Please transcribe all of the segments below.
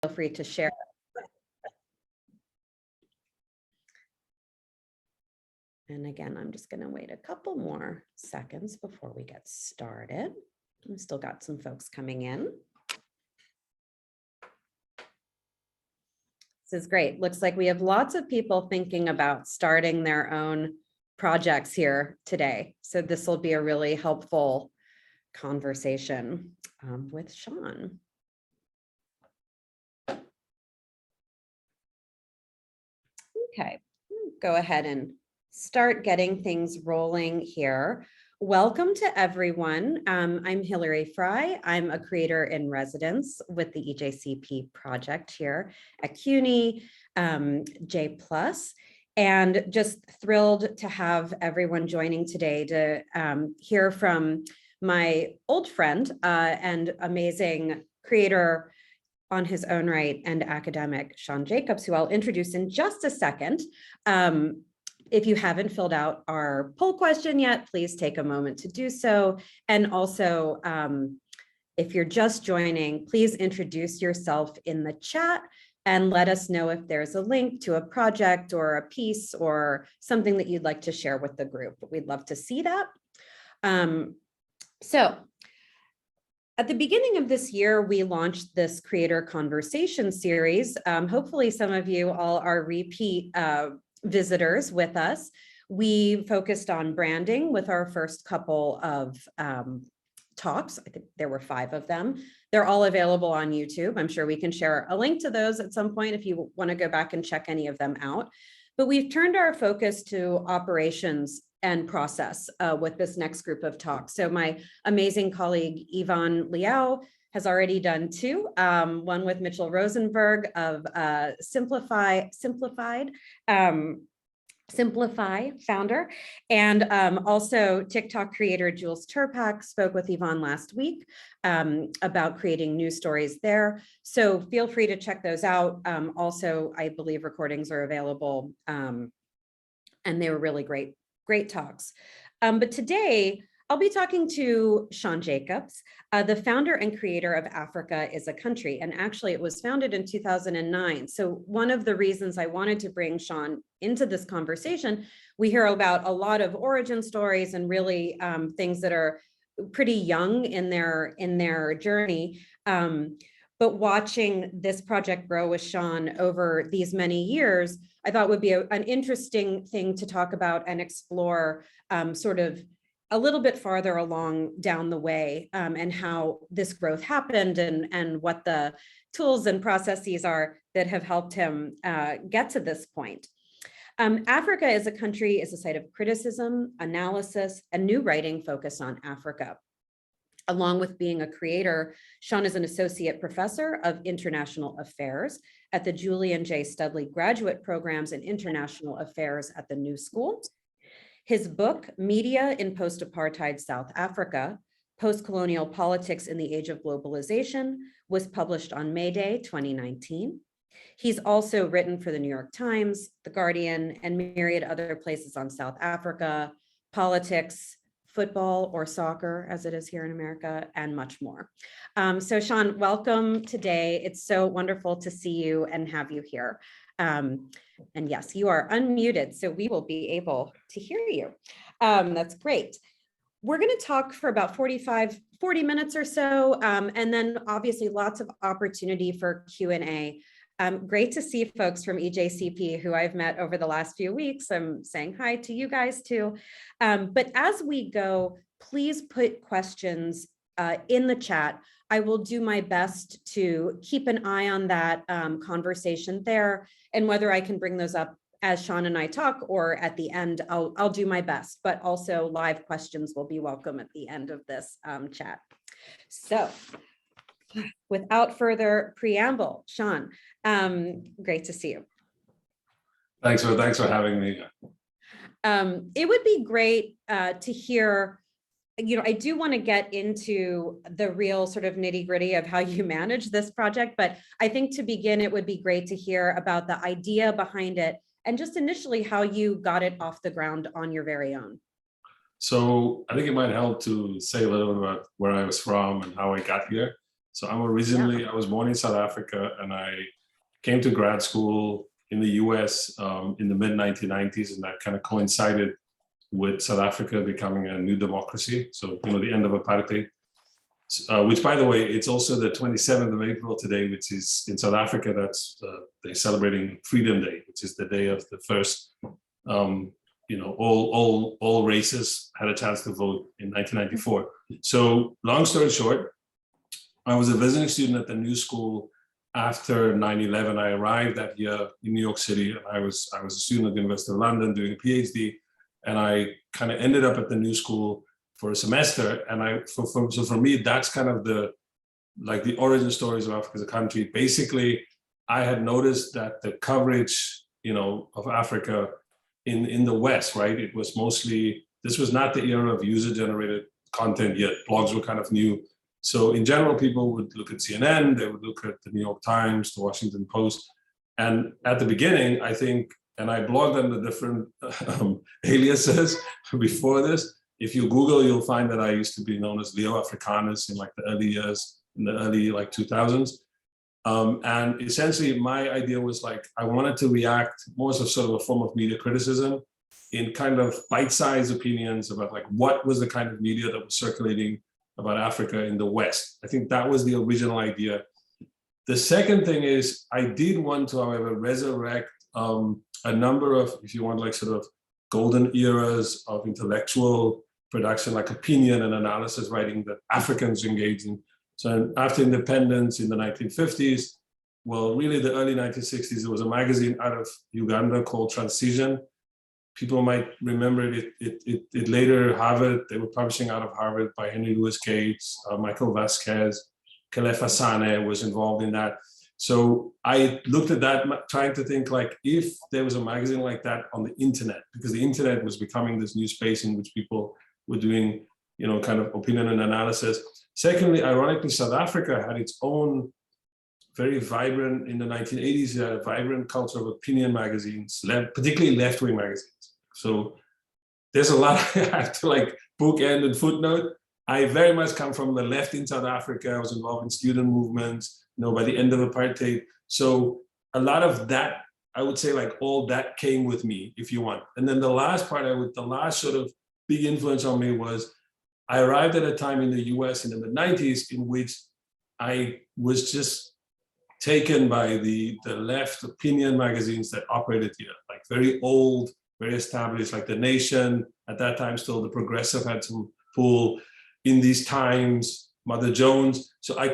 feel free to share. And again, I'm just going to wait a couple more seconds before we get started. We've still got some folks coming in. This is great. Looks like we have lots of people thinking about starting their own projects here today. So this will be a really helpful conversation with Sean. Okay, go ahead and start getting things rolling here. Welcome to everyone. I'm Hillary Fry. I'm a creator in residence with the EJCP project here at CUNY J+, and just thrilled to have everyone joining today to hear from my old friend and amazing creator on his own right and academic, Sean Jacobs, who I'll introduce in just a second. If you haven't filled out our poll question yet, please take a moment to do so. And also, if you're just joining, please introduce yourself in the chat and let us know if there's a link to a project or a piece or something that you'd like to share with the group. We'd love to see that. So at the beginning of this year, we launched this creator conversation series. Hopefully some of you all are repeat visitors with us. We focused on branding with our first couple of talks. I think there were 5 of them. They're all available on YouTube. I'm sure we can share a link to those at some point if you want to go back and check any of them out. But we've turned our focus to operations and process with this next group of talks. So my amazing colleague, Yvonne Liao, has already done 2, one with Mitchell Rosenberg of Simplify founder, and also TikTok creator Jules Turpak spoke with Yvonne last week about creating news stories there. So feel free to check those out. Also, I believe recordings are available, and they were really great talks. But today, I'll be talking to Sean Jacobs, the founder and creator of Africa is a Country. And actually, it was founded in 2009. So one of the reasons I wanted to bring Sean into this conversation, we hear about a lot of origin stories and really things that are pretty young in their journey. But watching this project grow with Sean over these many years, I thought would be an interesting thing to talk about and explore sort of a little bit farther along down the way and how this growth happened and what the tools and processes are that have helped him get to this point. Africa is a Country is a site of criticism, analysis, and new writing focused on Africa. Along with being a creator, Sean is an associate professor of international affairs at the Julian J. Studley Graduate Programs in International Affairs at the New School. His book, Media in Post-Apartheid South Africa, Post-Colonial Politics in the Age of Globalization, was published on May Day 2019. He's also written for the New York Times, The Guardian, and myriad other places on South Africa, politics, football or soccer, as it is here in America, and much more. So Sean, welcome today. It's so wonderful to see you and have you here. And yes, you are unmuted, so we will be able to hear you. That's great. We're going to talk for about 40 minutes or so, and then obviously lots of opportunity for Q&A. Great to see folks from EJCP who I've met over the last few weeks. I'm saying hi to you guys too. But as we go, please put questions in the chat. I will do my best to keep an eye on that conversation there, and whether I can bring those up as Sean and I talk or at the end, I'll do my best, but also live questions will be welcome at the end of this chat. So without further preamble, Sean, great to see you. Thanks for having me. It would be great to hear, I do want to get into the real sort of nitty gritty of how you manage this project, but I think to begin, it would be great to hear about the idea behind it and just initially how you got it off the ground on your very own. So I think it might help to say a little bit about where I was from and how I got here. So I was born in South Africa, and I came to grad school in the US in the mid 1990s, and that kind of coincided with South Africa becoming a new democracy. So, the end of apartheid, which, by the way, it's also the 27th of April today, which is in South Africa, that's they're celebrating Freedom Day, which is the day of the first, all races had a chance to vote in 1994. So long story short, I was a visiting student at the New School after 9/11. I arrived that year in New York City, and I was a student at the University of London doing a PhD, and I kind of ended up at the New School for a semester. And so for me, that's kind of the origin stories of Africa as a country. Basically, I had noticed that the coverage, of Africa in the West, right? It was mostly, this was not the era of user-generated content yet. Blogs were kind of new. So in general, people would look at CNN, they would look at the New York Times, the Washington Post. And at the beginning, I think, and I blogged under different aliases before this. If you Google, you'll find that I used to be known as Leo Africanus in the early years, in the early 2000s. And essentially my idea was I wanted to react more as a sort of a form of media criticism in kind of bite-sized opinions about what was the kind of media that was circulating about Africa in the West. I think that was the original idea. The second thing is I did want to, however, resurrect a number of, if you want, sort of golden eras of intellectual production, like opinion and analysis writing that Africans engaged in. So after independence in the 1950s, well, really the early 1960s, there was a magazine out of Uganda called Transition. People might remember it later, Harvard, they were publishing out of Harvard by Henry Louis Gates, Michael Vasquez, Kelefa Sane was involved in that. So I looked at that, trying to think if there was a magazine like that on the internet, because the internet was becoming this new space in which people were doing, kind of opinion and analysis. Secondly, ironically, South Africa had its own very vibrant, in the 1980s, it had a vibrant culture of opinion magazines, particularly left-wing magazines. So there's a lot I have to bookend and footnote. I very much come from the left in South Africa. I was involved in student movements, by the end of apartheid. So a lot of that, I would say all that came with me, if you want. And then the last part, the last sort of big influence on me was I arrived at a time in the US in the mid-90s in which I was just taken by the left opinion magazines that operated here, very old, very established, The Nation, at that time still the Progressive had some pull, In These Times, Mother Jones. So I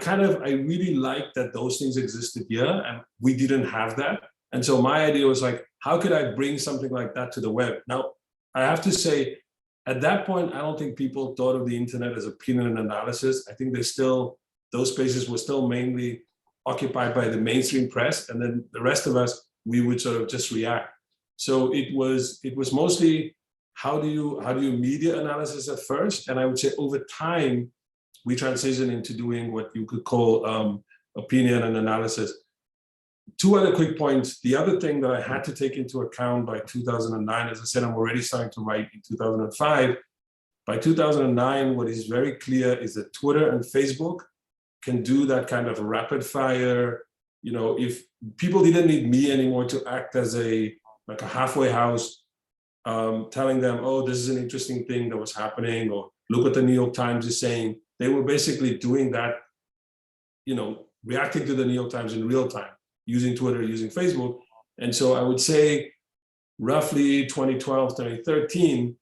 really liked that those things existed here and we didn't have that. And so my idea was how could I bring something like that to the web? Now, I have to say, at that point, I don't think people thought of the internet as opinion and analysis. I think those spaces were still mainly occupied by the mainstream press. And then the rest of us, we would sort of just react. So it was mostly, how do you media analysis at first? And I would say over time, we transitioned into doing what you could call opinion and analysis. Two other quick points. The other thing that I had to take into account by 2009, as I said, I'm already starting to write in 2005. By 2009, what is very clear is that Twitter and Facebook can do that kind of rapid fire. If people didn't need me anymore to act as a halfway house, telling them, oh, this is an interesting thing that was happening, or look what the New York Times is saying. They were basically doing that, reacting to the New York Times in real time, using Twitter, using Facebook. And so I would say roughly 2012, 2013,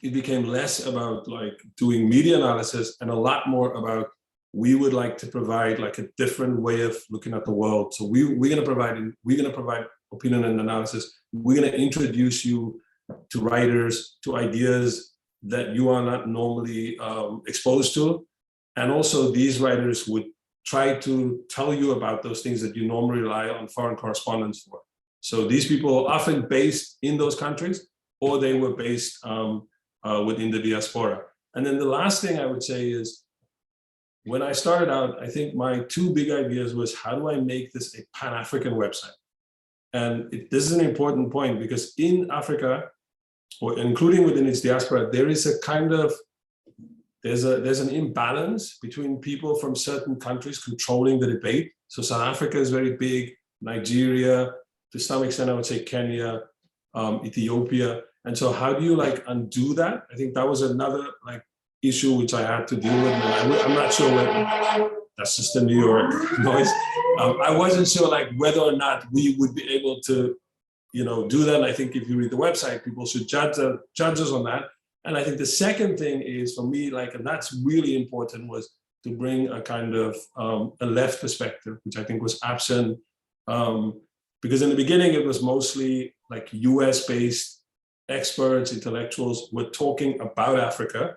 it became less about doing media analysis and a lot more about, we would like to provide a different way of looking at the world. So we're going to provide opinion and analysis. We're going to introduce you to writers, to ideas that you are not normally exposed to. And also these writers would try to tell you about those things that you normally rely on foreign correspondents for. So these people are often based in those countries, or they were based within the diaspora. And then the last thing I would say is, when I started out, I think my two big ideas was, how do I make this a Pan-African website? And this is an important point, because in Africa, or including within its diaspora, there is a kind of there's an imbalance between people from certain countries controlling the debate. So South Africa is very big, Nigeria, to some extent, I would say Kenya, Ethiopia. And so how do you like undo that? I think that was another like issue which I had to deal with. And I'm not sure whether that's just the New York noise. I wasn't sure like whether or not we would be able to, do that. And I think if you read the website, people should judge us on that. And I think the second thing is for me, like, and that's really important, was to bring a kind of a left perspective, which I think was absent. Because in the beginning, it was mostly like US-based experts, intellectuals were talking about Africa.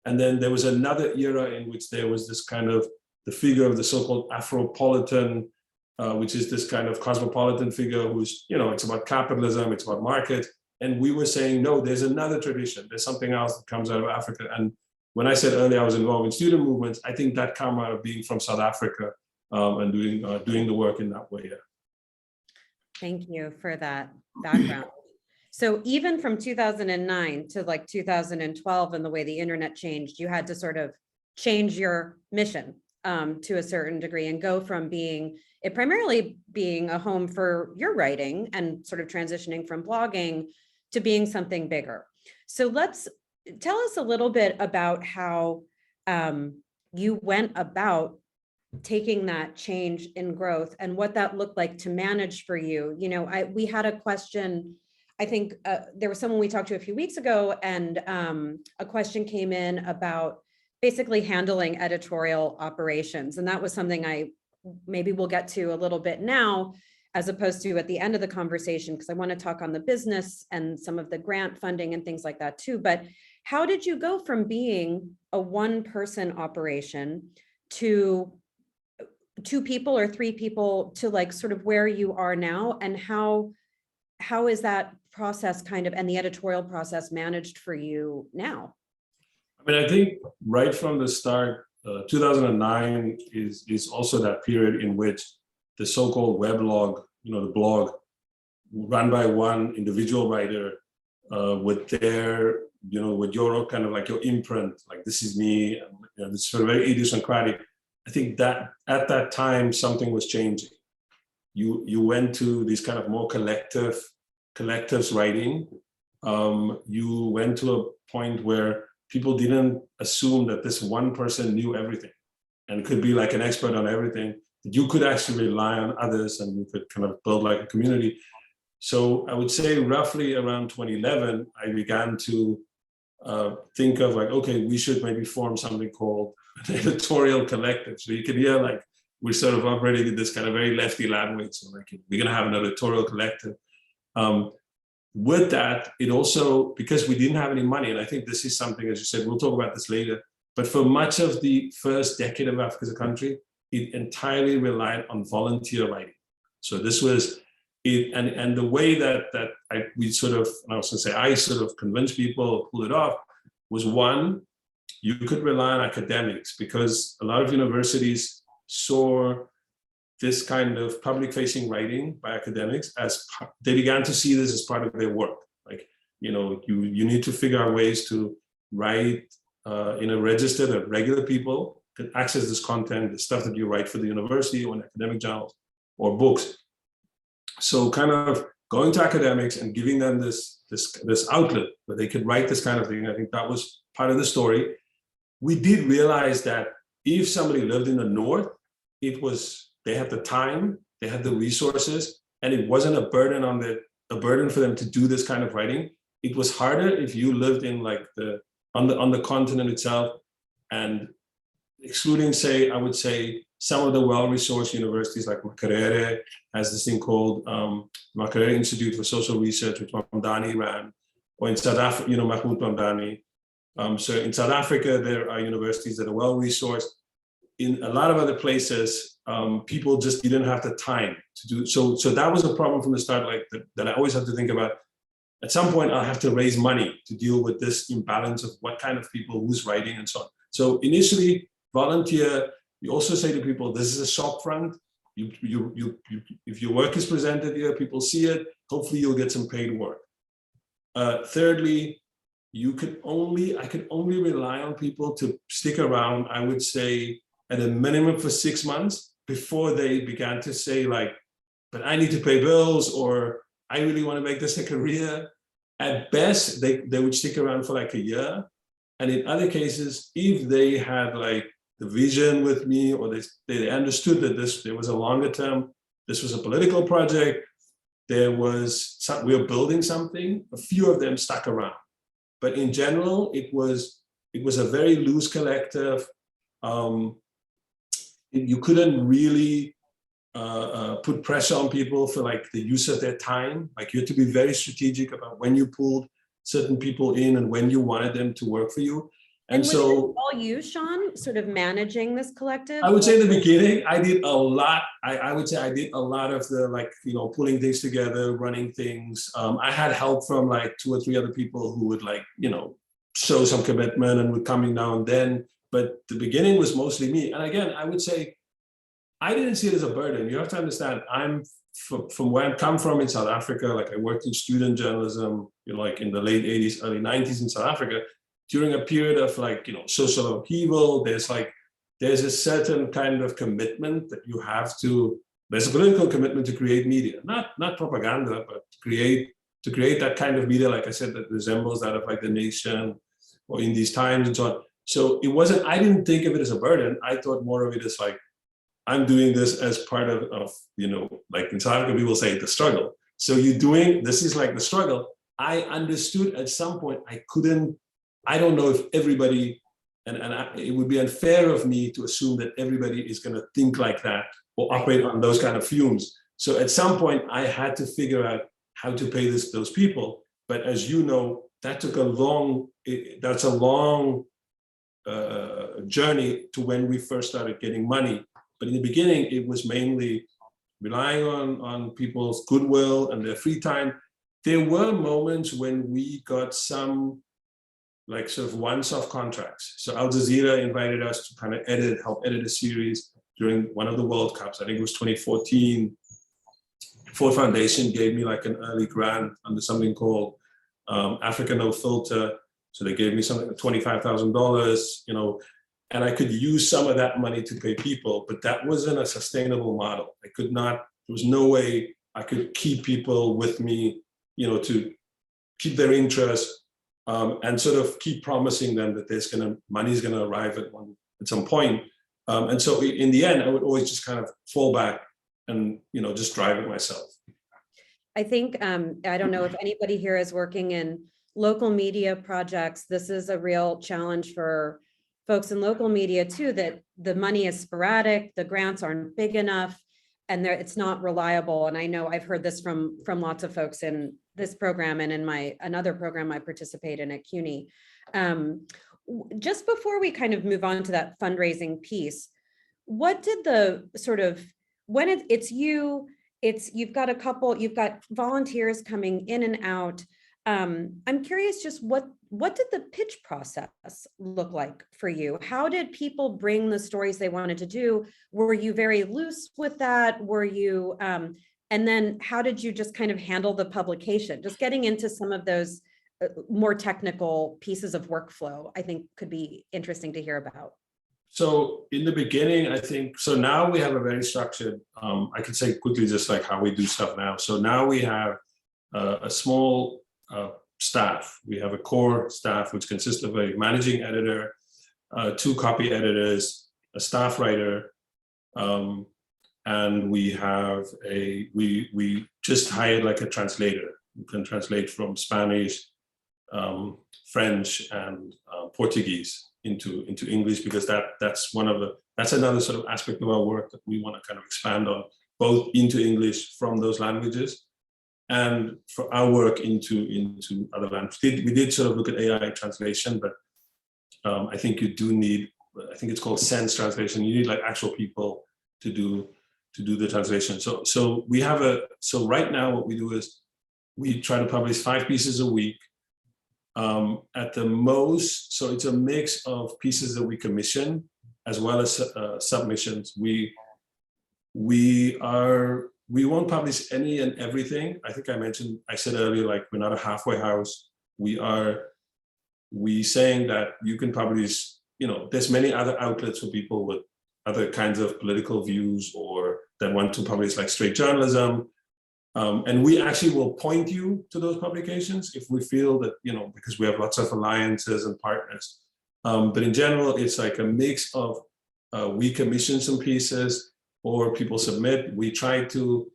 And then there was another era in which there was this kind of the figure of the so-called Afropolitan, which is this kind of cosmopolitan figure who's, it's about capitalism, it's about markets. And we were saying, no, there's another tradition. There's something else that comes out of Africa. And when I said earlier I was involved in student movements, I think that came out of being from South Africa and doing the work in that way. Yeah. Thank you for that background. So even from 2009 to like 2012 and the way the internet changed, you had to sort of change your mission to a certain degree and go from it primarily being a home for your writing and sort of transitioning from blogging to being something bigger. So tell us a little bit about how you went about taking that change in growth and what that looked like to manage for you. We had a question, I think there was someone we talked to a few weeks ago, and a question came in about basically handling editorial operations. And that was something maybe we'll get to a little bit now, as opposed to at the end of the conversation, because I want to talk on the business and some of the grant funding and things like that too. But how did you go from being a one-person operation to 2 people or 3 people to like sort of where you are now? And how is that process and the editorial process managed for you now? I mean, I think right from the start, 2009 is also that period in which the so-called weblog, the blog run by one individual writer with their, with your kind of like your imprint, like this is me, and it's sort of very idiosyncratic. I think that at that time, something was changing. You went to these kind of more collectives writing. You went to a point where people didn't assume that this one person knew everything and could be like an expert on everything. You could actually rely on others and you could kind of build like a community. So I would say roughly around 2011, I began to think of like, okay, we should maybe form something called an editorial collective. So you can hear like, we're sort of operating in this kind of very lefty language. So like, we're gonna have an editorial collective. With that, it also, because we didn't have any money, and I think this is something, as you said, we'll talk about this later, but for much of the first decade of Africa as a country, it entirely relied on volunteer writing. So this was it, and the way that I sort of convinced people, pull it off, was one, you could rely on academics because a lot of universities saw this kind of public-facing writing by academics as they began to see this as part of their work. Like, you need to figure out ways to write in a register that regular people can access this content, the stuff that you write for the university or in academic journals or books. So kind of going to academics and giving them this outlet where they could write this kind of thing, I think that was part of the story. We did realize that if somebody lived in the North, they had the time, they had the resources, and it wasn't a burden for them to do this kind of writing. It was harder if you lived in like on the continent itself, and excluding, I would say some of the well-resourced universities like Makerere has this thing called Makerere Institute for Social Research, which Mamdani ran, or in South Africa, Mahmoud Mamdani. So in South Africa, there are universities that are well-resourced. In a lot of other places, people just didn't have the time to do so. So that was a problem from the start, like that I always have to think about. At some point, I'll have to raise money to deal with this imbalance of what kind of people, who's writing, and so on. So initially, volunteer. You also say to people, this is a shop front. If your work is presented here, people see it. Hopefully, you'll get some paid work. Thirdly, I could only rely on people to stick around, I would say, at a minimum for 6 months before they began to say like, but I need to pay bills, or I really want to make this a career. At best, they would stick around for like a year. And in other cases, if they had like the vision with me, or they understood that there was a longer term, this was a political project, we were building something, a few of them stuck around. But in general, it was a very loose collective. You couldn't really put pressure on people for like the use of their time. Like you had to be very strategic about when you pulled certain people in and when you wanted them to work for you. And was so it all you, Sean, sort of managing this collective? I would say in the beginning, I did a lot. I would say I did a lot of the like, pulling things together, running things. I had help from like 2 or 3 other people who would like, show some commitment and would come in now and then. But the beginning was mostly me. And again, I would say, I didn't see it as a burden. You have to understand, I'm from where I come from in South Africa. Like I worked in student journalism, like in the late 80s, early 90s in South Africa, during a period of like, social upheaval. There's a certain kind of commitment that you have to, there's a political commitment to create media, not propaganda, but to create that kind of media, like I said, that resembles that of like The Nation or In These Times and so on. So it wasn't, I didn't think of it as a burden. I thought more of it as like, I'm doing this as part of like in South Africa, people say the struggle. So this is like the struggle. I understood at some point, I don't know if everybody, it would be unfair of me to assume that everybody is going to think like that or operate on those kind of fumes. So at some point, I had to figure out how to pay those people. But as you know, that took that's a long journey to when we first started getting money. But in the beginning, it was mainly relying on people's goodwill and their free time. There were moments when we got some like sort of once-off contracts. So Al Jazeera invited us to kind of help edit a series during one of the World Cups. I think it was 2014. Ford Foundation gave me like an early grant under something called Africa No Filter. So they gave me something like $25,000, and I could use some of that money to pay people, but that wasn't a sustainable model. There was no way I could keep people with me, to keep their interest and sort of keep promising them that money's gonna arrive at some point. And so in the end, I would always just kind of fall back and, just drive it myself. I think, I don't know if anybody here is working in local media projects. This is a real challenge for folks in local media too, that the money is sporadic, the grants aren't big enough, and it's not reliable. And I know I've heard this from lots of folks in this program and in another program I participate in at CUNY. Just before we kind of move on to that fundraising piece, what did the sort of, when you've got volunteers coming in and out. I'm curious, just what did the pitch process look like for you? How did people bring the stories they wanted to do? Were you very loose with that? Were you, and then how did you just kind of handle the publication? Just getting into some of those more technical pieces of workflow, I think could be interesting to hear about. So in the beginning, I think, so now we have a very structured, I could say quickly just like how we do stuff now. So now we have a small staff. We have a core staff, which consists of a managing editor, 2 copy editors, a staff writer, and we have we just hired like a translator who can translate from Spanish, French, and Portuguese into English, because that's another sort of aspect of our work that we want to kind of expand on, both into English from those languages and for our work into other languages. We did sort of look at AI translation, but I think you do need, I think it's called sense translation. You need like actual people to do the translation. So right now what we do is we try to publish 5 pieces a week. At the most, so it's a mix of pieces that we commission as well as submissions. We won't publish any and everything. I think I said earlier, like we're not a halfway house. We are we saying that you can publish, there's many other outlets for people with other kinds of political views or that want to publish like straight journalism. And we actually will point you to those publications if we feel that, because we have lots of alliances and partners. But in general, it's like a mix of we commission some pieces or people submit. We try to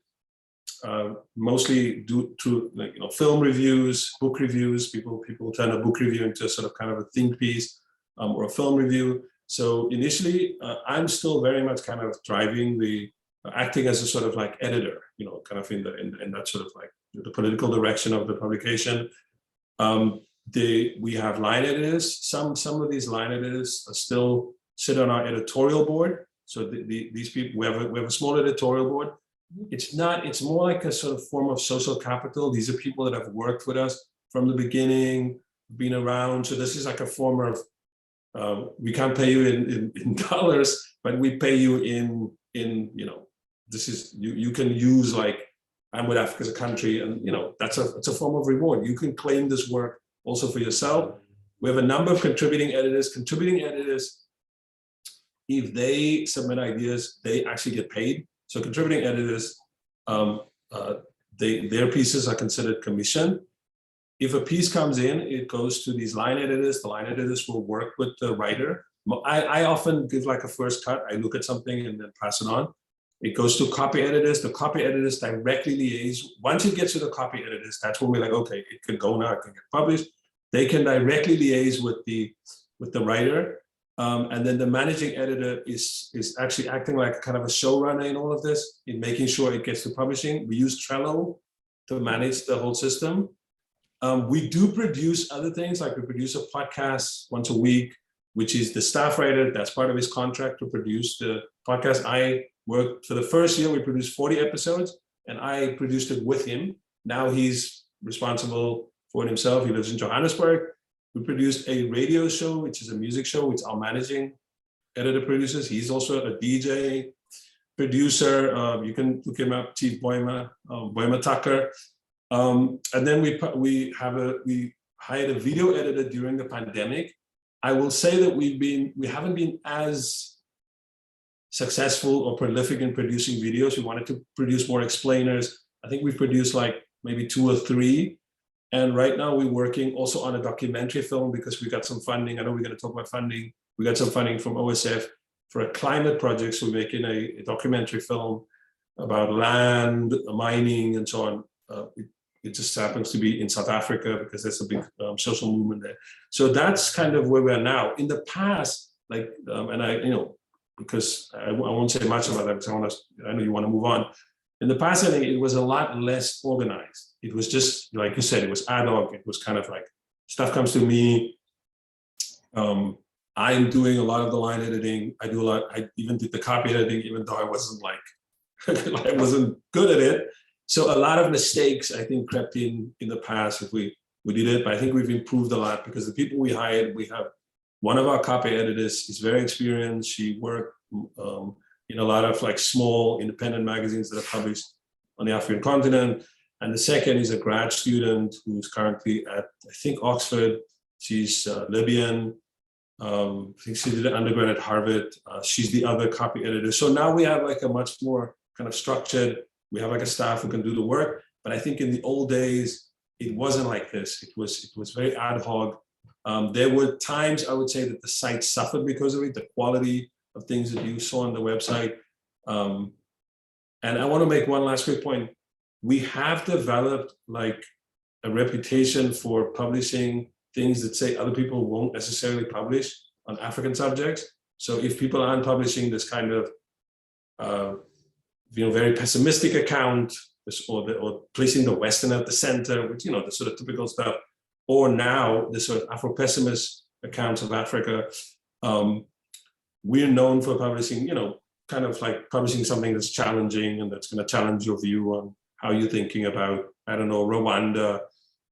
mostly do through film reviews, book reviews. People turn a book review into sort of kind of a think piece or a film review. So initially, I'm still very much kind of driving acting as a sort of like editor, kind of in that sort of like the political direction of the publication. We have line editors. Some of these line editors still sit on our editorial board. So these people, we have a small editorial board. It's more like a sort of form of social capital. These are people that have worked with us from the beginning, been around. So this is like a form of, we can't pay you in dollars, but we pay you in this is, you can use like, I'm with Africa as a country, and it's a form of reward. You can claim this work also for yourself. We have a number of contributing editors. Contributing editors, if they submit ideas, they actually get paid. So contributing editors, their pieces are considered commission. If a piece comes in, it goes to these line editors. The line editors will work with the writer. I often give like a first cut. I look at something and then pass it on. It goes to copy editors. The copy editors directly liaise. Once it gets to the copy editors, that's when we're like, okay, it can go now, it can get published. They can directly liaise with the writer. And then the managing editor is actually acting like kind of a showrunner in all of this, in making sure it gets to publishing. We use Trello to manage the whole system. We do produce other things, like we produce a podcast once a week, which is the staff writer, that's part of his contract to produce the podcast. I worked for the first year, we produced 40 episodes, and I produced it with him. Now he's responsible for it himself. He lives in Johannesburg. We produced a radio show, which is a music show, which our managing editor produces. He's also a DJ, producer. You can look him up, Chief Boima Tucker. And then we hired a video editor during the pandemic. I will say that we haven't been as successful or prolific in producing videos. We wanted to produce more explainers. I think we've produced like maybe 2 or 3. And right now we're working also on a documentary film because we got some funding. I know we're going to talk about funding. We got some funding from OSF for a climate project. So we're making a documentary film about land, mining, and so on. It just happens to be in South Africa because there's a big social movement there. So that's kind of where we are now. In the past, like, and I, because I won't say much about that because I know you want to move on. In the past, I think it was a lot less organized. It was just, like you said, it was ad hoc. It was kind of like, stuff comes to me. I'm doing a lot of the line editing. I even did the copy editing, even though I wasn't like, I wasn't good at it. So a lot of mistakes, I think, crept in the past if we did it, but I think we've improved a lot because the people we hired, we have one of our copy editors is very experienced. She worked in a lot of like small independent magazines that are published on the African continent. And the second is a grad student who's currently at, I think, Oxford. She's Libyan. I think she did an undergrad at Harvard. She's the other copy editor. So now we have like a much more kind of structured, we have like a staff who can do the work. But I think in the old days, it wasn't like this. It was very ad hoc. There were times I would say that the site suffered because of it, the quality of things that you saw on the website. And I want to make one last quick point. We have developed like a reputation for publishing things that say other people won't necessarily publish on African subjects. So if people aren't publishing this kind of very pessimistic account, or placing the Western at the center, which the sort of typical stuff, or now the sort of Afro-pessimist accounts of Africa, we're known for publishing, kind of like publishing something that's challenging and that's going to challenge your view on how you're thinking about, I don't know, Rwanda,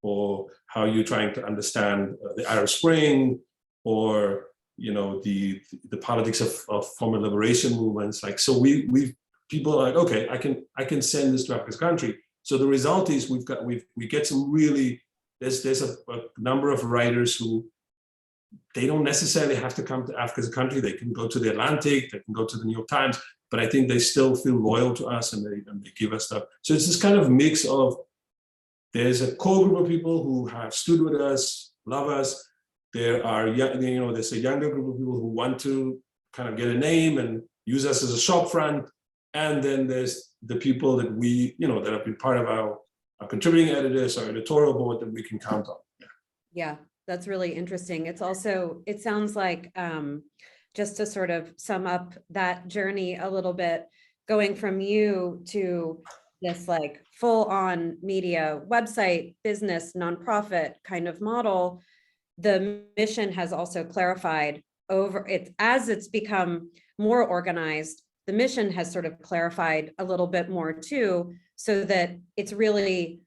or how you're trying to understand the Arab Spring, or the politics of former liberation movements. Like, so people are like, okay, I can send this to Africa's country. So the result is we get some really, there's a number of writers who they don't necessarily have to come to Africa as a country. They can go to the Atlantic, they can go to the New York Times, but I think they still feel loyal to us, and they give us stuff. So it's this kind of mix of, there's a core group of people who have stood with us, love us. There are, there's a younger group of people who want to kind of get a name and use us as a shop front. And then there's the people that we, that have been part of our contributing editors, our editorial board, that we can count on. Yeah, that's really interesting. It's also, it sounds like, just to sort of sum up that journey a little bit, going from you to this like full on media website, business, nonprofit kind of model, the mission has also clarified over it as it's become more organized. The mission has sort of clarified a little bit more too, so that it's really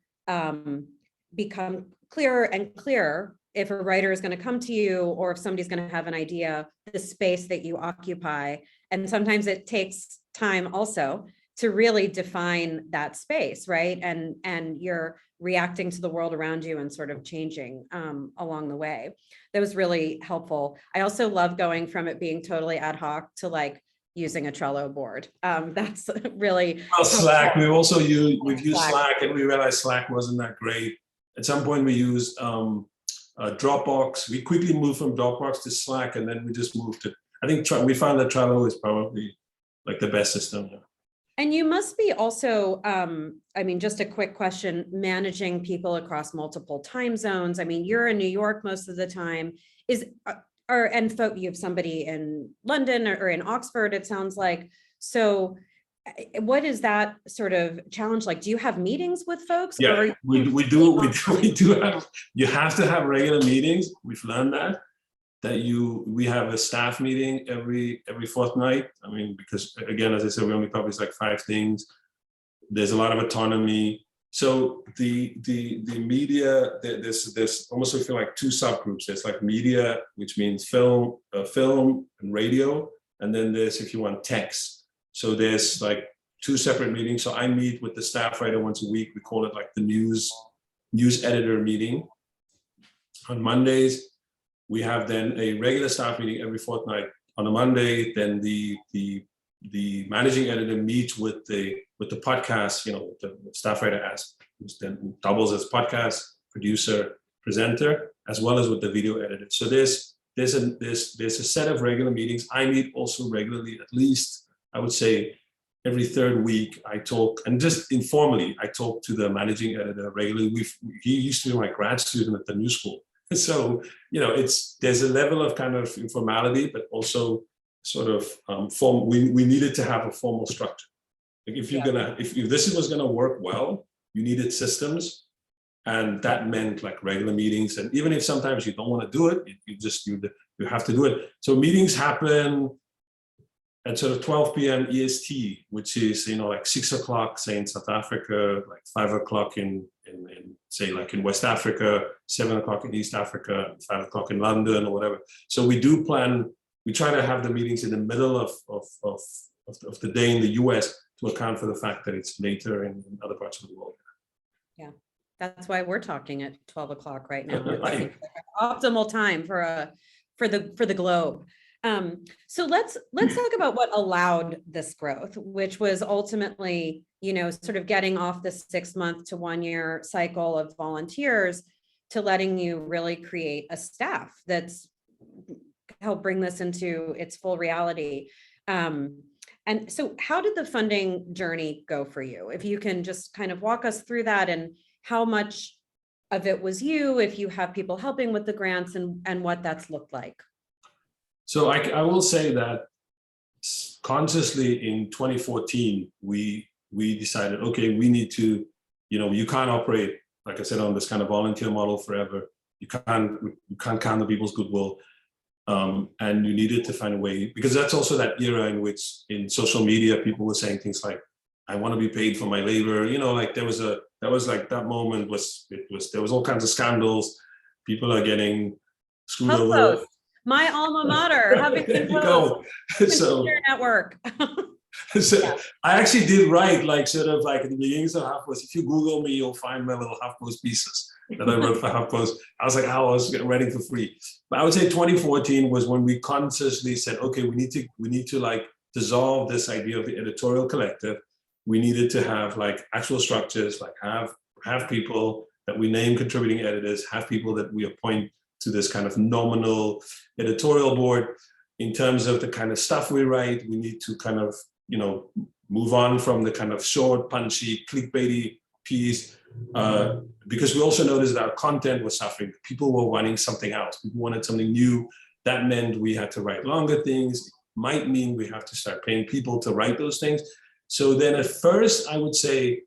become clearer and clearer if a writer is going to come to you, or if somebody's going to have an idea, the space that you occupy. And sometimes it takes time also to really define that space, right? And you're reacting to the world around you and sort of changing along the way. That was really helpful. I also love going from it being totally ad hoc to like using a Trello board. That's really well, Slack. We've used Slack, and we realized Slack wasn't that great. At some point, we used Dropbox. We quickly moved from Dropbox to Slack, and then we just moved to. I think we found that Trello is probably like the best system. Yeah. And you must be also, I mean, just a quick question, managing people across multiple time zones. I mean, you're in New York most of the time. You have somebody in London or in Oxford, it sounds like. So what is that sort of challenge like? Do you have meetings with folks? Yeah, we do have, you have to have regular meetings. We've learned that we have a staff meeting every fortnight. I mean, because again, as I said, we only publish like 5 things. There's a lot of autonomy. So the media, there's almost, I feel like 2 subgroups. There's like media, which means film and radio. And then there's, if you want, text. So there's like 2 separate meetings. So I meet with the staff writer once a week. We call it like the news editor meeting. On Mondays, we have then a regular staff meeting every fortnight. On a Monday, then the managing editor meets with the podcast, the staff writer who then doubles as podcast producer, presenter, as well as with the video editor. So there's a set of regular meetings. I meet also regularly, at least I would say every 3rd week. I talk, and just informally, I talk to the managing editor regularly. He used to be my grad student at the New School. So, there's a level of kind of informality, but also sort of we needed to have a formal structure. Like if this was gonna work well, you needed systems, and that meant like regular meetings. And even if sometimes you don't want to do it, you have to do it. So meetings happen at sort of 12 p.m. EST, which is like 6 o'clock, say in South Africa, like 5 o'clock in say like in West Africa, 7 o'clock in East Africa, 5 o'clock in London or whatever. So we try to have the meetings in the middle of the day in the US to account for the fact that it's later in other parts of the world. Yeah, that's why we're talking at 12 o'clock right now. Right. Optimal time for the globe. So let's talk about what allowed this growth, which was ultimately, sort of getting off the 6-month to 1-year cycle of volunteers to letting you really create a staff that's helped bring this into its full reality. And so how did the funding journey go for you? If you can just kind of walk us through that, and how much of it was you, if you have people helping with the grants, and what that's looked like. So I will say that consciously in 2014, we decided, okay, we need to, you can't operate, like I said, on this kind of volunteer model forever. You can't count on people's goodwill. And you needed to find a way, because that's also that era in which in social media, people were saying things like, I want to be paid for my labor. Like that was like that moment there was all kinds of scandals. People are getting screwed over. My alma mater, having there you go. So network. So Yeah. I actually did write like sort of like at the beginnings of HuffPost. If you Google me, you'll find my little HuffPost pieces that I wrote for HuffPost. I was like, oh, I was writing for free. But I would say 2014 was when we consciously said, okay, we need to like dissolve this idea of the editorial collective. We needed to have like actual structures, like have people that we name contributing editors, have people that we appoint to this kind of nominal editorial board. In terms of the kind of stuff we write, we need to kind of, you know, move on from the kind of short, punchy, clickbaity piece, because we also noticed that our content was suffering. People were wanting something else. People wanted something new. That meant we had to write longer things. It might mean we have to start paying people to write those things. So then at first, I would say,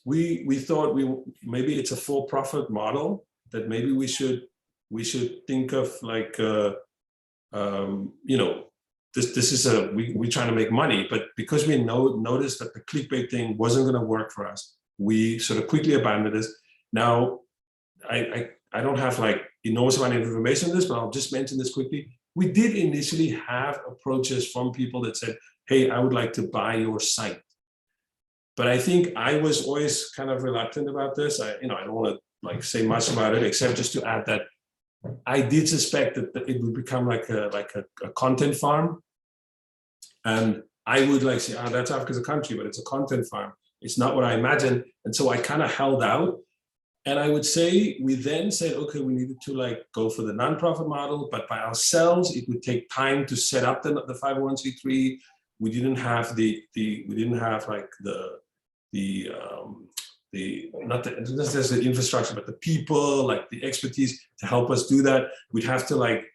we thought maybe it's a for-profit model, that maybe we should think of like, you know, this is we're trying to make money, but because we noticed that the clickbait thing wasn't going to work for us, we sort of quickly abandoned this. Now, I don't have like enormous amount of information on this, but I'll just mention this quickly. We did initially have approaches from people that said, hey, I would like to buy your site. But I think I was always kind of reluctant about this. I don't want to like say much about it, except just to add that I did suspect that it would become like a content farm. And I would like say, oh, that's Africa's a country, but it's a content farm. It's not what I imagined. And so I kind of held out. And I would say we then said, okay, we needed to like go for the nonprofit model, but by ourselves, it would take time to set up the 501c3. We didn't have not the infrastructure, but the people, like the expertise to help us do that. We'd have to like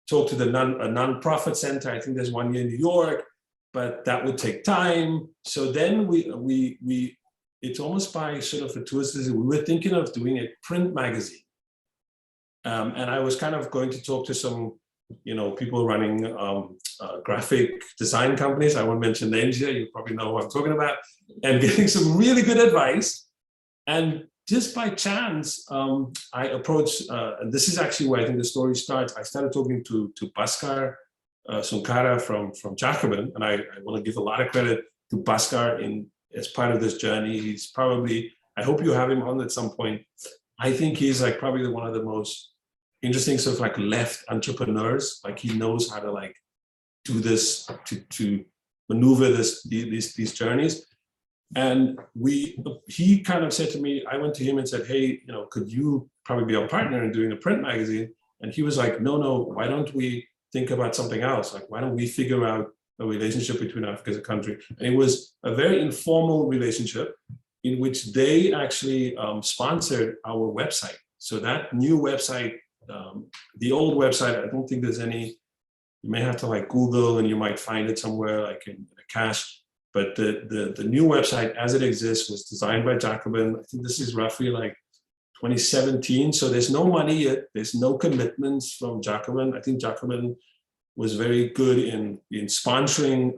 talk to a nonprofit center. I think there's one here in New York, but that would take time. So then we it's almost by sort of fortuitous, we were thinking of doing a print magazine. And I was kind of going to talk to some, people running graphic design companies. I won't mention names here, you probably know who I'm talking about, and getting some really good advice. And just by chance, I approached, and this is actually where I think the story starts. I started talking to Bhaskar Sunkara from Jacobin, and I want to give a lot of credit to Bhaskar as part of this journey. He's probably, I hope you have him on at some point. I think he's like probably one of the most interesting sort of like left entrepreneurs. Like he knows how to like do this, to maneuver these journeys. And he kind of said to me, I went to him and said, hey, could you probably be our partner in doing a print magazine? And he was like, no, why don't we think about something else? Like, why don't we figure out a relationship between Africa as a country? And it was a very informal relationship in which they actually sponsored our website. So that new website, the old website, I don't think there's any, you may have to like Google and you might find it somewhere like in a cache. But the new website as it exists was designed by Jacobin. I think this is roughly like 2017. So there's no money yet. There's no commitments from Jacobin. I think Jacobin was very good in sponsoring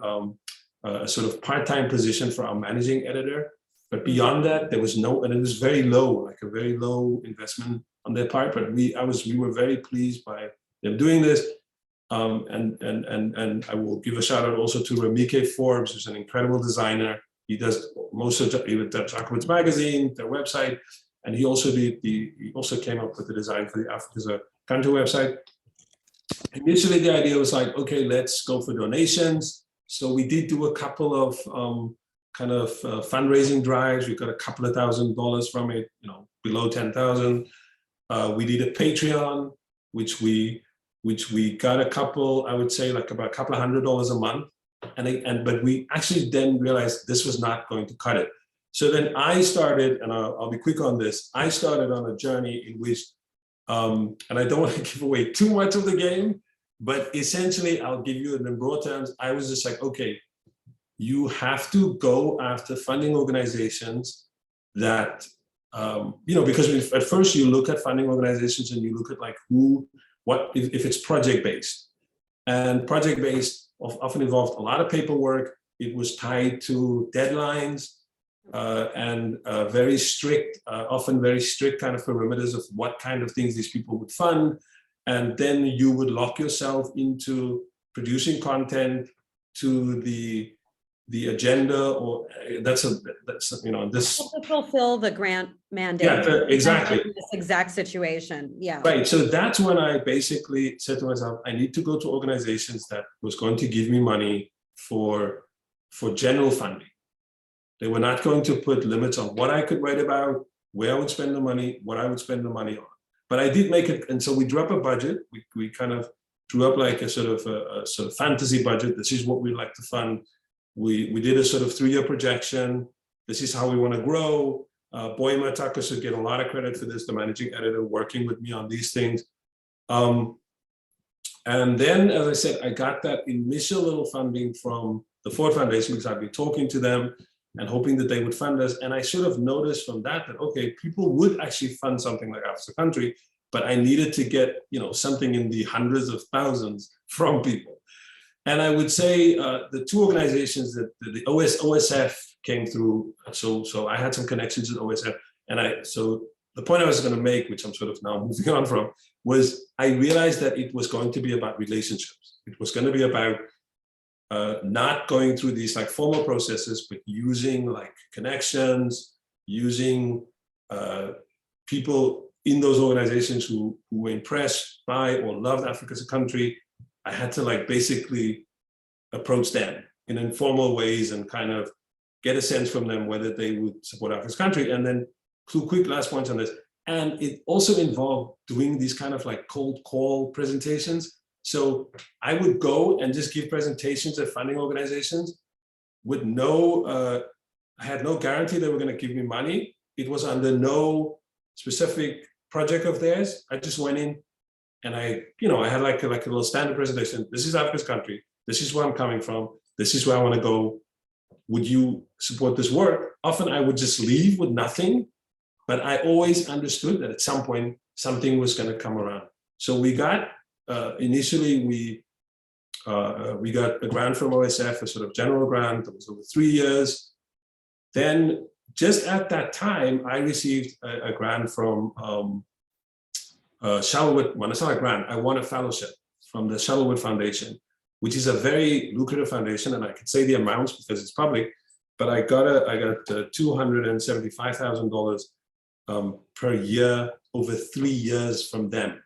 a sort of part-time position for our managing editor. But beyond that, there was no, and it was very low, like a very low investment on their part. But we were very pleased by them doing this. And I will give a shout out also to Ramike Forbes, who's an incredible designer. He does most of Jacobin's magazine, their website, and he also came up with the design for the Africa's a Country website. Initially, the idea was like, okay, let's go for donations. So we did do a couple of fundraising drives. We got a couple of $1,000s from it, below 10,000. We did a Patreon, which we got a couple, I would say like about a couple of $100s a month. But we actually then realized this was not going to cut it. So then I started, and I'll be quick on this, I started on a journey in which, and I don't want to give away too much of the game, but essentially I'll give you it in broad terms. I was just like, okay, you have to go after funding organizations that, because at first you look at funding organizations and you look at like if it's project-based. And project-based often involved a lot of paperwork. It was tied to deadlines and very strict, often very strict kind of perimeters of what kind of things these people would fund. And then you would lock yourself into producing content to the the agenda, or that's this. To fulfill the grant mandate. Yeah, exactly. In this exact situation. Yeah. Right. So that's when I basically said to myself, I need to go to organizations that was going to give me money for general funding. They were not going to put limits on what I could write about, where I would spend the money, what I would spend the money on. But I did make it, and so we drew up a budget. We kind of drew up like a sort of fantasy budget. This is what we'd like to fund. We did a sort of 3-year projection. This is how we want to grow. Boy Mataka should get a lot of credit for this, the managing editor working with me on these things. And then, as I said, I got that initial little funding from the Ford Foundation because I'd been talking to them and hoping that they would fund us. And I sort of noticed from that, okay, people would actually fund something like Africa Country, but I needed to get, something in the hundreds of thousands from people. And I would say the 2 organizations that the OSF came through. So I had some connections with OSF, and so the point I was going to make, which I'm sort of now moving on from, was I realized that it was going to be about relationships. It was going to be about not going through these like formal processes, but using like connections, using people in those organizations who were impressed by or loved Africa as a country. I had to like basically approach them in informal ways and kind of get a sense from them whether they would support Africa's country. And then 2 quick last points on this. And it also involved doing these kind of like cold call presentations. So I would go and just give presentations at funding organizations with I had no guarantee they were going to give me money. It was under no specific project of theirs. I just went in and I had like a little standard presentation. This is Africa's country. This is where I'm coming from. This is where I want to go. Would you support this work? Often I would just leave with nothing, but I always understood that at some point something was going to come around. So we got initially we got a grant from OSF, a sort of general grant that was over 3 years. Then just at that time, I received a grant from Shuttleworth. Well, it's not a grant. I won a fellowship from the Shuttleworth Foundation, which is a very lucrative foundation, and I can say the amounts because it's public. But I got $275,000 per year over 3 years from them.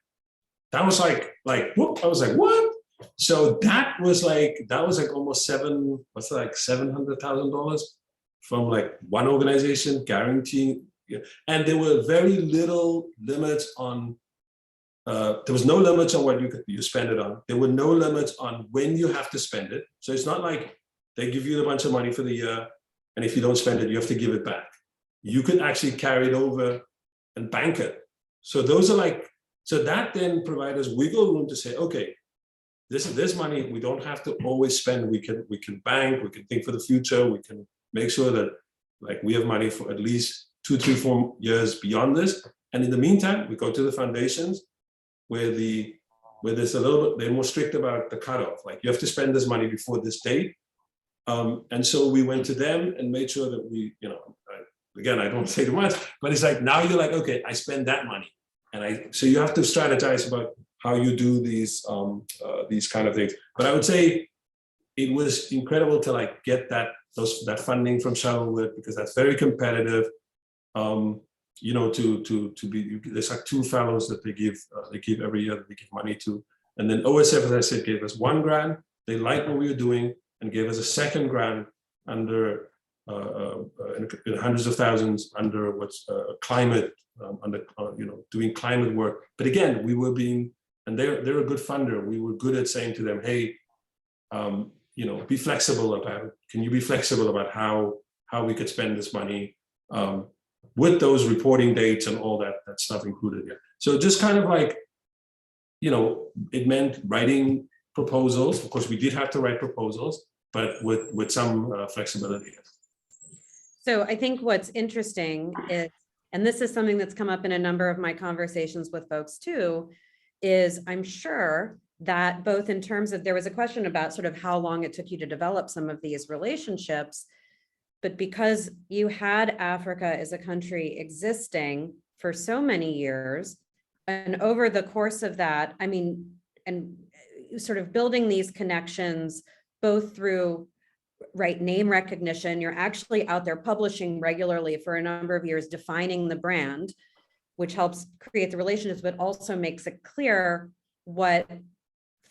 That was like whoop! I was like, what? So that was like almost $700,000 from like one organization guaranteeing. And there were very little limits on. There was no limits on what you spend it on. There were no limits on when you have to spend it. So it's not like they give you a bunch of money for the year, and if you don't spend it, you have to give it back. You could actually carry it over and bank it. So those are so that then provides us wiggle room to say, okay, this money we don't have to always spend. We can bank. We can think for the future. We can make sure that we have money for at least 2, 3, 4 years beyond this. And in the meantime, we go to the foundations where there's a little bit, they're more strict about the cutoff. Like you have to spend this money before this date. And so we went to them and made sure that we, again, I don't say too much, but it's like, now you're like, okay, I spend that money. And so you have to strategize about how you do these kind of things. But I would say it was incredible to get that funding from Shuttleworth, because that's very competitive. To be, there's 2 fellows that they give every year that they give money to. And then OSF, as I said, gave us 1 grant. They liked what we were doing and gave us a second grant under in hundreds of thousands under what's climate, doing climate work. But again, we were and they're a good funder. We were good at saying to them, hey, be flexible about it. Can you be flexible about how we could spend this money with those reporting dates and all that stuff included here. So just kind of it meant writing proposals. Of course, we did have to write proposals, but with some flexibility. So I think what's interesting is, and this is something that's come up in a number of my conversations with folks too, is I'm sure that both in terms of, there was a question about sort of how long it took you to develop some of these relationships, but because you had Africa as a country existing for so many years, and over the course of that, and sort of building these connections, both through right, name recognition. You're actually out there publishing regularly for a number of years, defining the brand, which helps create the relationships, but also makes it clear what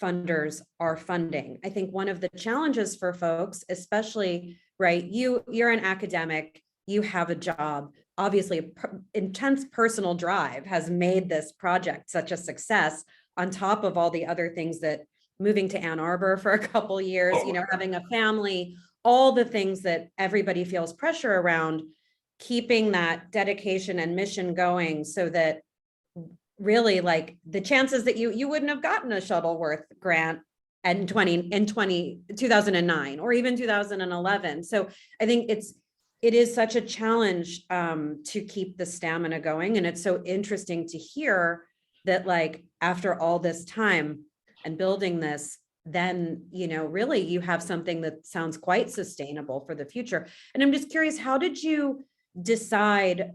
funders are funding. I think one of the challenges for folks, especially, right, you're an academic, you have a job, obviously intense personal drive has made this project such a success, on top of all the other things that moving to Ann Arbor for a couple years, you know, having a family, all the things that everybody feels pressure around, keeping that dedication and mission going so that really, like, the chances that you wouldn't have gotten a Shuttleworth grant in 2009 or even 2011. So I think it is such a challenge to keep the stamina going. And it's so interesting to hear that, like, after all this time and building this, then, you know, really you have something that sounds quite sustainable for the future. And I'm just curious, how did you decide